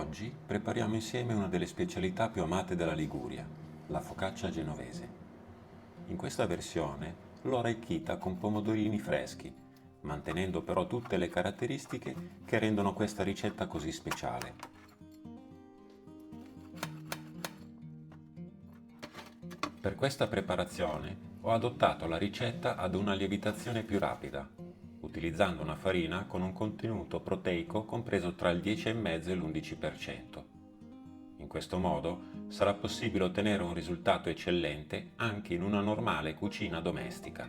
Oggi prepariamo insieme una delle specialità più amate della Liguria, la focaccia genovese. In questa versione l'ho arricchita con pomodorini freschi, mantenendo però tutte le caratteristiche che rendono questa ricetta così speciale. Per questa preparazione ho adottato la ricetta ad una lievitazione più rapida, utilizzando una farina con un contenuto proteico compreso tra il 10,5 e l'11%. In questo modo sarà possibile ottenere un risultato eccellente anche in una normale cucina domestica.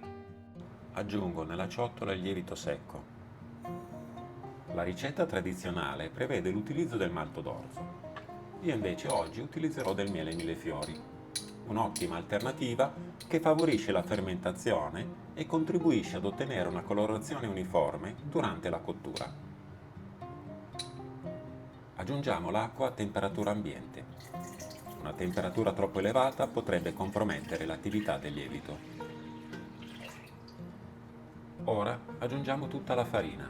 Aggiungo nella ciotola il lievito secco. La ricetta tradizionale prevede l'utilizzo del malto d'orzo. Io invece oggi utilizzerò del miele millefiori, un'ottima alternativa che favorisce la fermentazione e contribuisce ad ottenere una colorazione uniforme durante la cottura. Aggiungiamo l'acqua a temperatura ambiente. Una temperatura troppo elevata potrebbe compromettere l'attività del lievito. Ora aggiungiamo tutta la farina.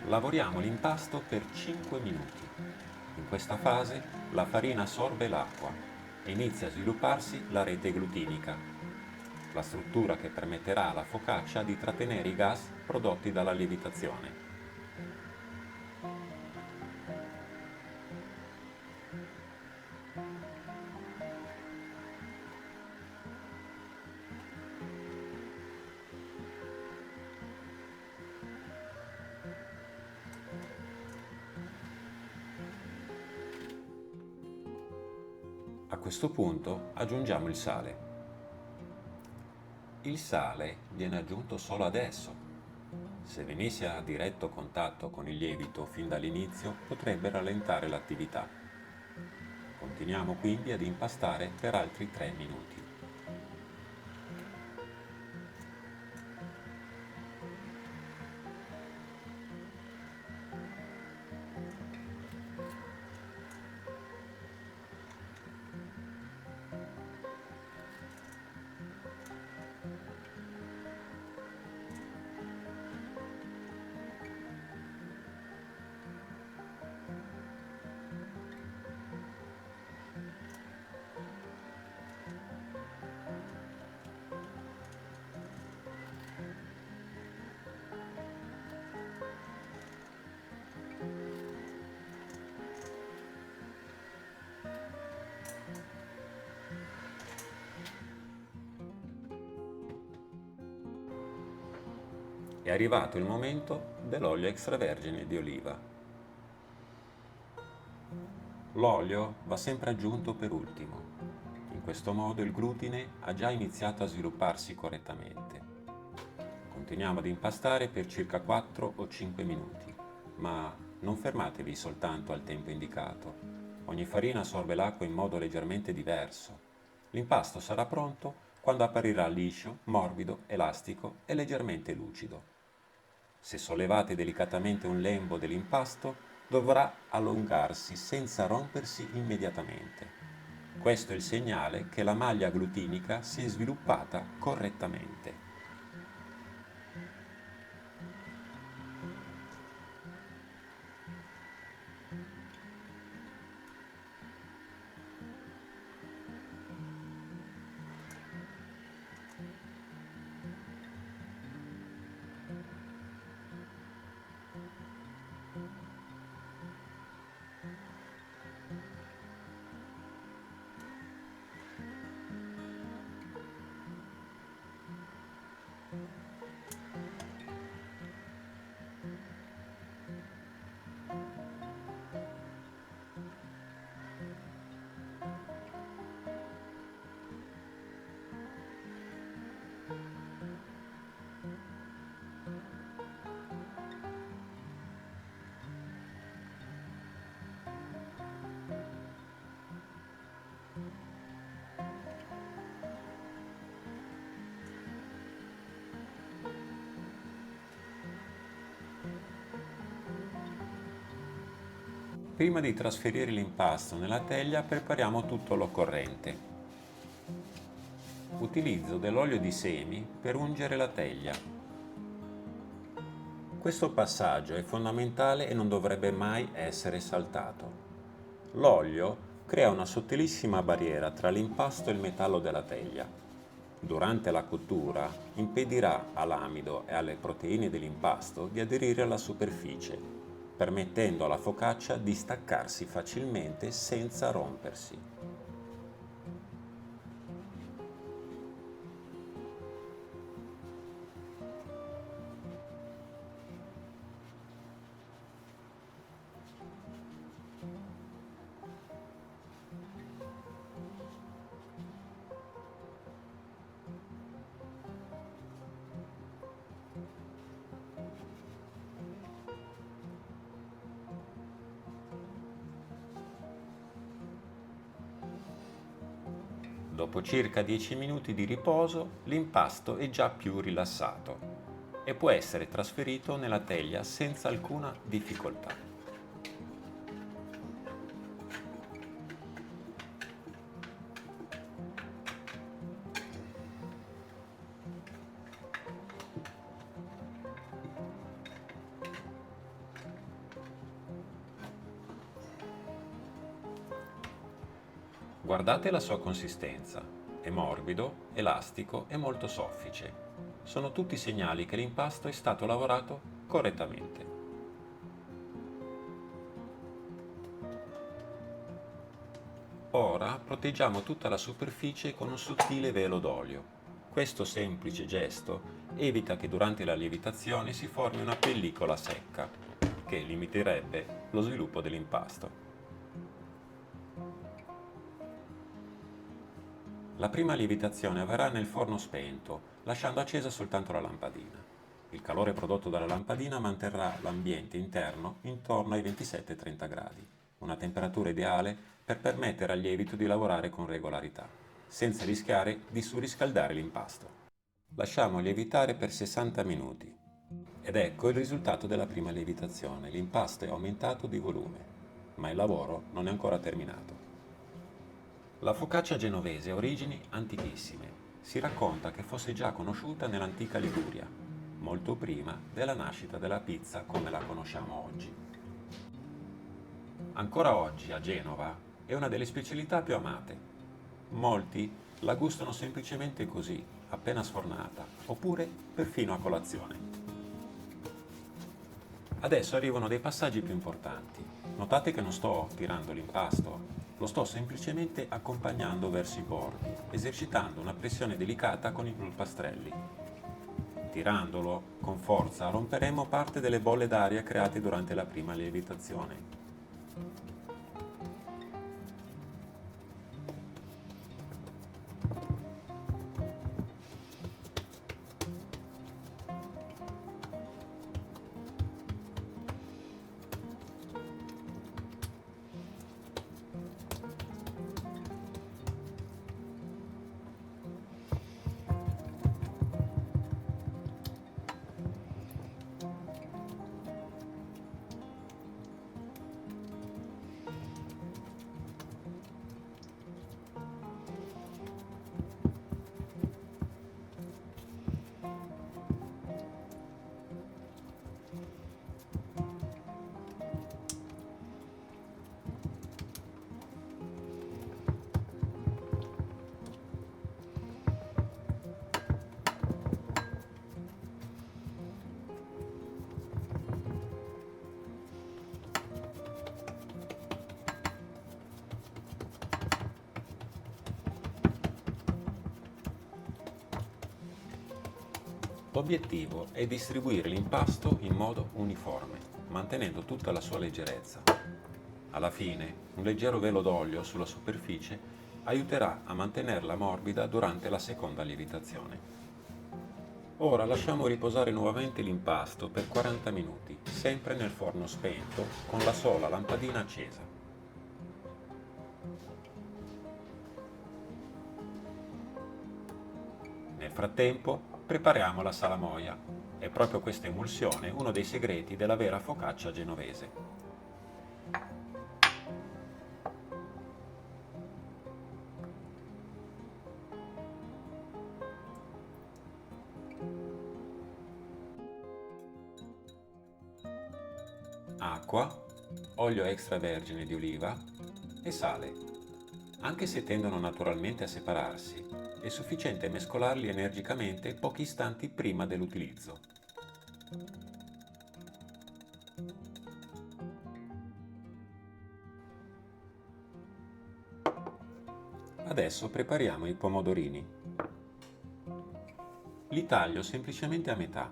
Lavoriamo l'impasto per 5 minuti. In questa fase la farina assorbe l'acqua e inizia a svilupparsi la rete glutinica, la struttura che permetterà alla focaccia di trattenere i gas prodotti dalla lievitazione. A questo punto aggiungiamo il sale. Il sale viene aggiunto solo adesso. Se venisse a diretto contatto con il lievito fin dall'inizio potrebbe rallentare l'attività. Continuiamo quindi ad impastare per altri 3 minuti. È arrivato il momento dell'olio extravergine di oliva. L'olio va sempre aggiunto per ultimo. In questo modo il glutine ha già iniziato a svilupparsi correttamente. Continuiamo ad impastare per circa 4 o 5 minuti, ma non fermatevi soltanto al tempo indicato. Ogni farina assorbe l'acqua in modo leggermente diverso. L'impasto sarà pronto quando apparirà liscio, morbido, elastico e leggermente lucido. Se sollevate delicatamente un lembo dell'impasto, dovrà allungarsi senza rompersi immediatamente. Questo è il segnale che la maglia glutinica si è sviluppata correttamente. Prima di trasferire l'impasto nella teglia prepariamo tutto l'occorrente. Utilizzo dell'olio di semi per ungere la teglia. Questo passaggio è fondamentale e non dovrebbe mai essere saltato. L'olio crea una sottilissima barriera tra l'impasto e il metallo della teglia. Durante la cottura impedirà all'amido e alle proteine dell'impasto di aderire alla superficie, permettendo alla focaccia di staccarsi facilmente senza rompersi. Dopo circa 10 minuti di riposo, l'impasto è già più rilassato e può essere trasferito nella teglia senza alcuna difficoltà. Guardate la sua consistenza. È morbido, elastico e molto soffice. Sono tutti segnali che l'impasto è stato lavorato correttamente. Ora proteggiamo tutta la superficie con un sottile velo d'olio. Questo semplice gesto evita che durante la lievitazione si formi una pellicola secca, che limiterebbe lo sviluppo dell'impasto. La prima lievitazione avverrà nel forno spento, lasciando accesa soltanto la lampadina. Il calore prodotto dalla lampadina manterrà l'ambiente interno intorno ai 27-30 gradi, una temperatura ideale per permettere al lievito di lavorare con regolarità, senza rischiare di surriscaldare l'impasto. Lasciamo lievitare per 60 minuti. Ed ecco il risultato della prima lievitazione. L'impasto è aumentato di volume, ma il lavoro non è ancora terminato. La focaccia genovese ha origini antichissime. Si racconta che fosse già conosciuta nell'antica Liguria, molto prima della nascita della pizza come la conosciamo oggi. Ancora oggi a Genova è una delle specialità più amate. Molti la gustano semplicemente così, appena sfornata, oppure perfino a colazione. Adesso arrivano dei passaggi più importanti. Notate che non sto tirando l'impasto, lo sto semplicemente accompagnando verso i bordi, esercitando una pressione delicata con i polpastrelli. Tirandolo con forza romperemo parte delle bolle d'aria create durante la prima lievitazione. L'obiettivo è distribuire l'impasto in modo uniforme, mantenendo tutta la sua leggerezza. Alla fine, un leggero velo d'olio sulla superficie aiuterà a mantenerla morbida durante la seconda lievitazione. Ora lasciamo riposare nuovamente l'impasto per 40 minuti, sempre nel forno spento, con la sola lampadina accesa. Nel frattempo, prepariamo la salamoia. È proprio questa emulsione uno dei segreti della vera focaccia genovese. acqua, olio extravergine di oliva e sale. Anche se tendono naturalmente a separarsi, è sufficiente mescolarli energicamente pochi istanti prima dell'utilizzo. Adesso prepariamo i pomodorini. Li taglio semplicemente a metà.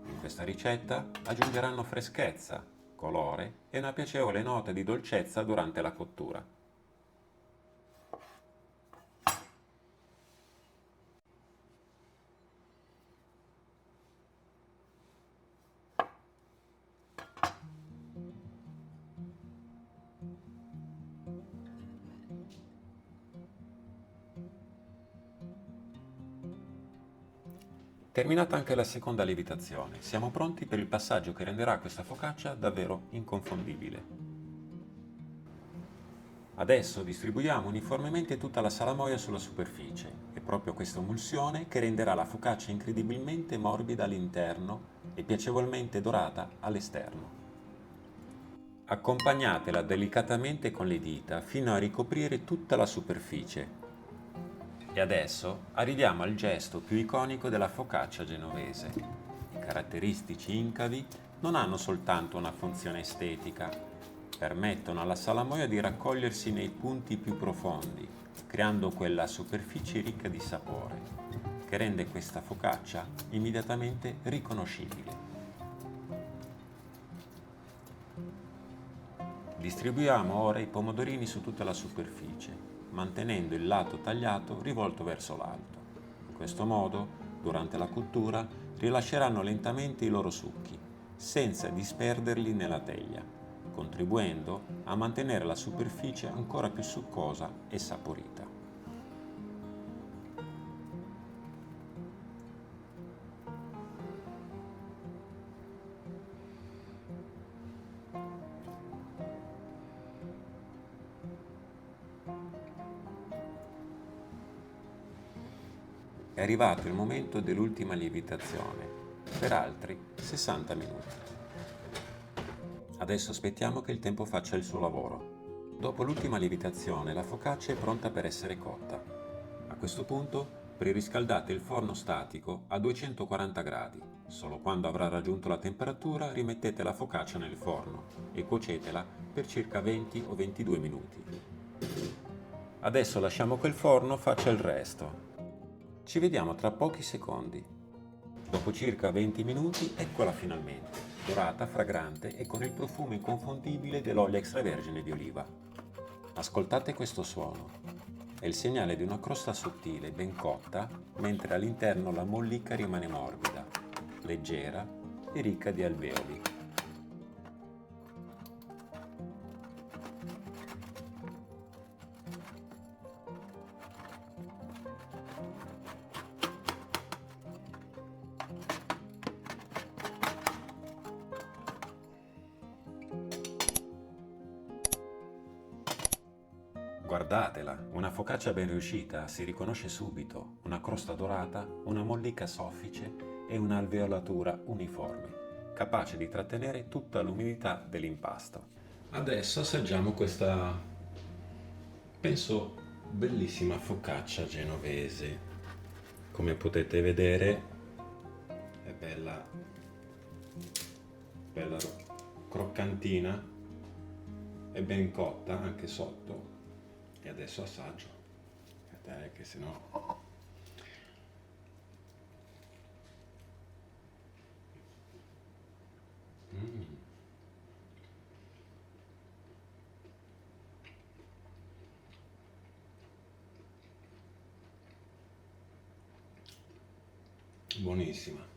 In questa ricetta aggiungeranno freschezza, colore e una piacevole nota di dolcezza durante la cottura. Terminata anche la seconda lievitazione, siamo pronti per il passaggio che renderà questa focaccia davvero inconfondibile. Adesso distribuiamo uniformemente tutta la salamoia sulla superficie. È proprio questa emulsione che renderà la focaccia incredibilmente morbida all'interno e piacevolmente dorata all'esterno. Accompagnatela delicatamente con le dita fino a ricoprire tutta la superficie. E adesso arriviamo al gesto più iconico della focaccia genovese. I caratteristici incavi non hanno soltanto una funzione estetica, permettono alla salamoia di raccogliersi nei punti più profondi, creando quella superficie ricca di sapore, che rende questa focaccia immediatamente riconoscibile. Distribuiamo ora i pomodorini su tutta la superficie, mantenendo il lato tagliato rivolto verso l'alto. In questo modo, durante la cottura, rilasceranno lentamente i loro succhi, senza disperderli nella teglia, contribuendo a mantenere la superficie ancora più succosa e saporita. È arrivato il momento dell'ultima lievitazione, per altri 60 minuti. Adesso aspettiamo che il tempo faccia il suo lavoro. Dopo l'ultima lievitazione la focaccia è pronta per essere cotta. A questo punto preriscaldate il forno statico a 240 gradi. Solo quando avrà raggiunto la temperatura rimettete la focaccia nel forno e cuocetela per circa 20 o 22 minuti. Adesso lasciamo che il forno faccia il resto. Ci vediamo tra pochi secondi. Dopo circa 20 minuti, eccola finalmente, dorata, fragrante e con il profumo inconfondibile dell'olio extravergine di oliva. Ascoltate questo suono. È il segnale di una crosta sottile, ben cotta, mentre all'interno la mollica rimane morbida, leggera e ricca di alveoli. Guardatela, una focaccia ben riuscita si riconosce subito, una crosta dorata, una mollica soffice e un'alveolatura uniforme, capace di trattenere tutta l'umidità dell'impasto. Adesso assaggiamo questa, penso, bellissima focaccia genovese. Come potete vedere è bella, bella croccantina, è ben cotta anche sotto. E adesso assaggio, che se no... Buonissima.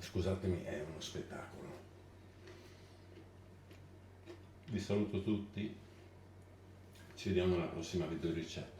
Scusatemi, è uno spettacolo. Vi saluto tutti. Ci vediamo nella prossima video ricetta.